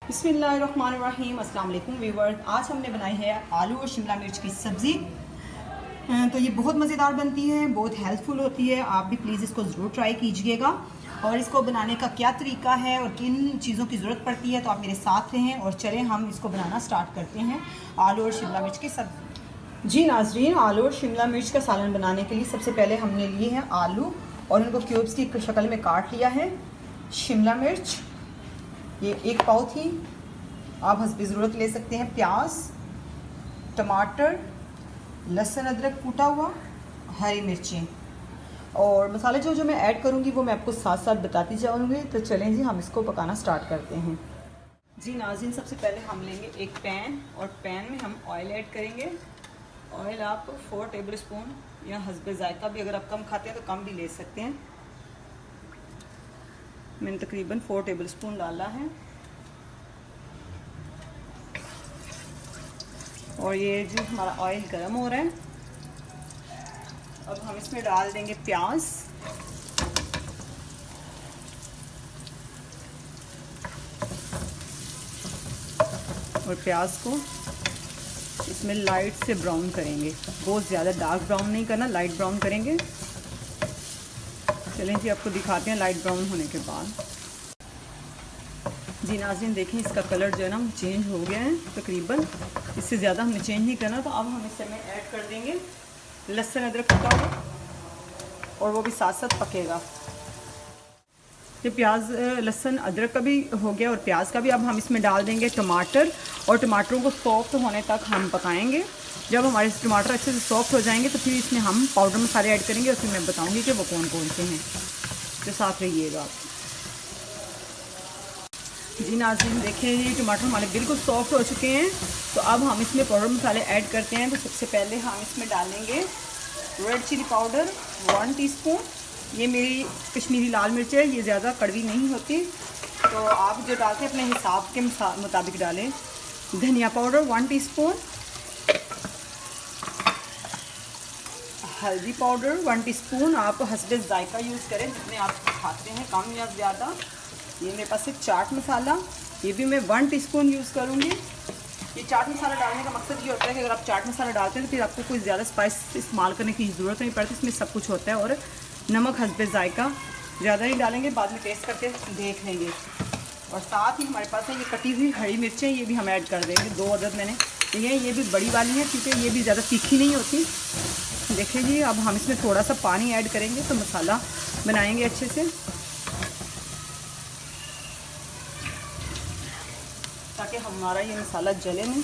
बिस्मिल्लाहिर्रहमानिर्रहीम। अस्सलाम वालेकुम व्यूअर्स। आज हमने बनाई है आलू और शिमला मिर्च की सब्ज़ी। तो ये बहुत मज़ेदार बनती है, बहुत हेल्पफुल होती है। आप भी प्लीज़ इसको ज़रूर ट्राई कीजिएगा। और इसको बनाने का क्या तरीका है और किन चीज़ों की ज़रूरत पड़ती है तो आप मेरे साथ रहें और चलें हम इसको बनाना स्टार्ट करते हैं। आलू और शिमला मिर्च की सब्ज़ी। जी नाज़रीन, आलू और शिमला मिर्च का सालन बनाने के लिए सबसे पहले हमने लिए हैं आलू और उनको क्यूब्स की शक्ल में काट लिया है। शिमला मिर्च ये 1 पाव थी, आप हस्बे ज़रूरत ले सकते हैं। प्याज, टमाटर, लहसुन अदरक कूटा हुआ, हरी मिर्चें और मसाले जो मैं ऐड करूँगी वो मैं आपको साथ साथ बताती जाऊँगी। तो चलें जी हम इसको पकाना स्टार्ट करते हैं। जी नाज़रीन, सबसे पहले हम लेंगे एक पैन और पैन में हम ऑयल ऐड करेंगे। ऑयल आप 4 टेबल स्पून या हस्बे ज़ायका भी, अगर आप कम खाते हैं तो कम भी ले सकते हैं। मैंने तकरीबन 4 टेबल स्पून डाला है। और ये जो हमारा ऑयल गर्म हो रहा है, अब हम इसमें डाल देंगे प्याज। और प्याज को इसमें लाइट से ब्राउन करेंगे, बहुत ज़्यादा डार्क ब्राउन नहीं करना, लाइट ब्राउन करेंगे। चलें जी आपको दिखाते हैं लाइट ब्राउन होने के बाद। जी नाज़रीन देखें, इसका कलर जो है ना चेंज हो गया है तकरीबन, इससे ज़्यादा हमें चेंज नहीं करना। तो अब हम इसमें ऐड कर देंगे लहसुन अदरक कूटा हुआ और वो भी साथ साथ पकेगा। ये प्याज लहसुन अदरक का भी हो गया और प्याज का भी। अब हम इसमें डाल देंगे टमाटर और टमाटरों को सॉफ्ट होने तक हम पकाएंगे। जब हमारे टमाटर अच्छे से सॉफ्ट हो जाएंगे तो फिर इसमें हम पाउडर मसाले ऐड करेंगे और फिर मैं बताऊँगी कि वो कौन कौन से हैं। तो साथ रहिएगा आप। जी नाज़रीन देखिए, ये टमाटर हमारे बिल्कुल सॉफ्ट हो चुके हैं। तो अब हम इसमें पाउडर मसाले ऐड करते हैं। तो सबसे पहले हम इसमें डालेंगे रेड चिली पाउडर 1 टीस्पून। ये मेरी कश्मीरी लाल मिर्च है, ये ज़्यादा कड़वी नहीं होती, तो आप जो डालते हैं अपने हिसाब के मुताबिक डालें। धनिया पाउडर 1 टीस्पून, हल्दी पाउडर 1 टीस्पून। आप हस्बे ज़ायका यूज़ करें, जितने आप खाते हैं, कम या ज़्यादा। ये मेरे पास है चाट मसाला, ये भी मैं 1 टीस्पून यूज़ करूँगी। ये चाट मसाला डालने का मकसद ये होता है कि अगर आप चाट मसाला डालते हैं तो फिर आपको कोई ज़्यादा स्पाइस इस्तेमाल करने की ज़रूरत नहीं पड़ती, इसमें सब कुछ होता है। और नमक हस्बे ज़ायका, ज़्यादा नहीं डालेंगे, बाद में टेस्ट करके देख लेंगे। और साथ ही हमारे पास है ये कटी हुई हरी मिर्चें, ये भी हम ऐड कर देंगे। 2 अदद मैंने ये भी बड़ी वाली है क्योंकि ये भी ज़्यादा तीखी नहीं होती। देखिए जी, अब हम इसमें थोड़ा सा पानी ऐड करेंगे तो मसाला बनाएंगे अच्छे से, ताकि हमारा ये मसाला जले नहीं।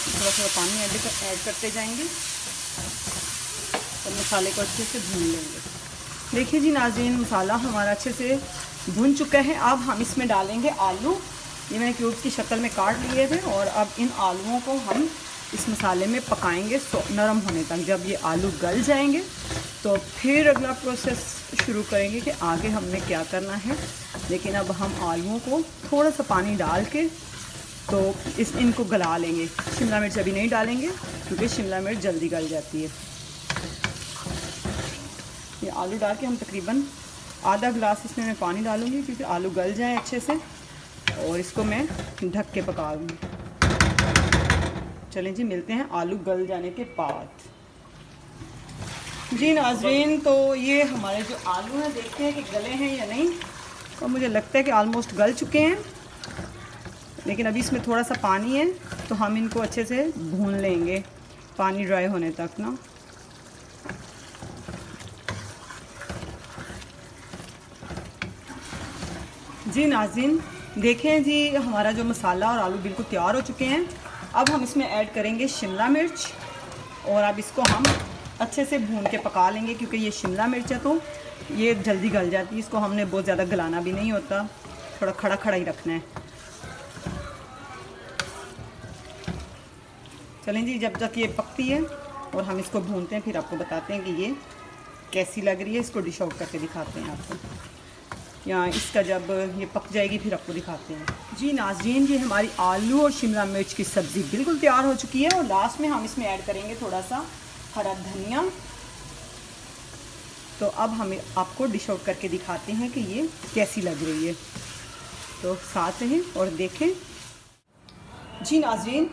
थोड़ा थोड़ा पानी ऐड करते जाएंगे और मसाले को अच्छे से भून लेंगे। देखिए जी नाज़रीन, मसाला हमारा अच्छे से भून चुका है। अब हम इसमें डालेंगे आलू। ये मैंने क्यूब्स की शक्ल में काट लिए थे और अब इन आलूओं को हम इस मसाले में पकाएंगे नरम होने तक। जब ये आलू गल जाएंगे तो फिर अगला प्रोसेस शुरू करेंगे कि आगे हमने क्या करना है। लेकिन अब हम आलूओं को थोड़ा सा पानी डाल के तो इनको गला लेंगे। शिमला मिर्च अभी नहीं डालेंगे क्योंकि शिमला मिर्च जल्दी गल जाती है। ये आलू डाल के हम तकरीबन आधा गिलास इसमें मैं पानी डालूँगी क्योंकि आलू गल जाए अच्छे से, और इसको मैं ढक के पका लूँगी। चलें जी, मिलते हैं आलू गल जाने के बाद। जी नाज़रीन, तो ये हमारे जो आलू हैं देखते हैं कि गले हैं या नहीं। तो मुझे लगता है कि ऑलमोस्ट गल चुके हैं, लेकिन अभी इसमें थोड़ा सा पानी है तो हम इनको अच्छे से भून लेंगे पानी ड्राई होने तक ना। जी नाज़रीन देखें जी, हमारा जो मसाला और आलू बिल्कुल तैयार हो चुके हैं। अब हम इसमें ऐड करेंगे शिमला मिर्च और अब इसको हम अच्छे से भून के पका लेंगे क्योंकि ये शिमला मिर्च है तो ये जल्दी गल जाती है। इसको हमने बहुत ज़्यादा गलाना भी नहीं होता, थोड़ा खड़ा खड़ा ही रखना है। चलें जी, जब तक ये पकती है और हम इसको भूनते हैं फिर आपको बताते हैं कि ये कैसी लग रही है। इसको डिश आउट करके दिखाते हैं आपको, या इसका जब ये पक जाएगी फिर आपको दिखाते हैं। जी नाज़रीन, ये हमारी आलू और शिमला मिर्च की सब्ज़ी बिल्कुल तैयार हो चुकी है और लास्ट में हम इसमें ऐड करेंगे थोड़ा सा हरा धनिया। तो अब हम आपको डिश आउट करके दिखाते हैं कि ये कैसी लग रही है। तो साथ रहें और देखें। जी नाज़रीन,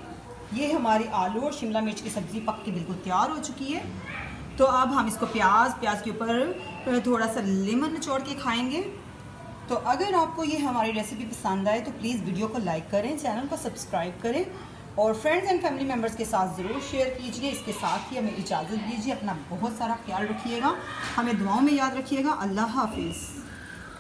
ये हमारी आलू और शिमला मिर्च की सब्ज़ी पक के बिल्कुल तैयार हो चुकी है। तो अब हम इसको प्याज के ऊपर थोड़ा सा लेमन निचोड़ के खाएंगे। तो अगर आपको ये हमारी रेसिपी पसंद आए तो प्लीज़ वीडियो को लाइक करें, चैनल को सब्सक्राइब करें और फ्रेंड्स एंड फैमिली मेम्बर्स के साथ ज़रूर शेयर कीजिए। इसके साथ ही हमें इजाज़त दीजिए। अपना बहुत सारा ख्याल रखिएगा, हमें दुआओं में याद रखिएगा। अल्लाह हाफिज़।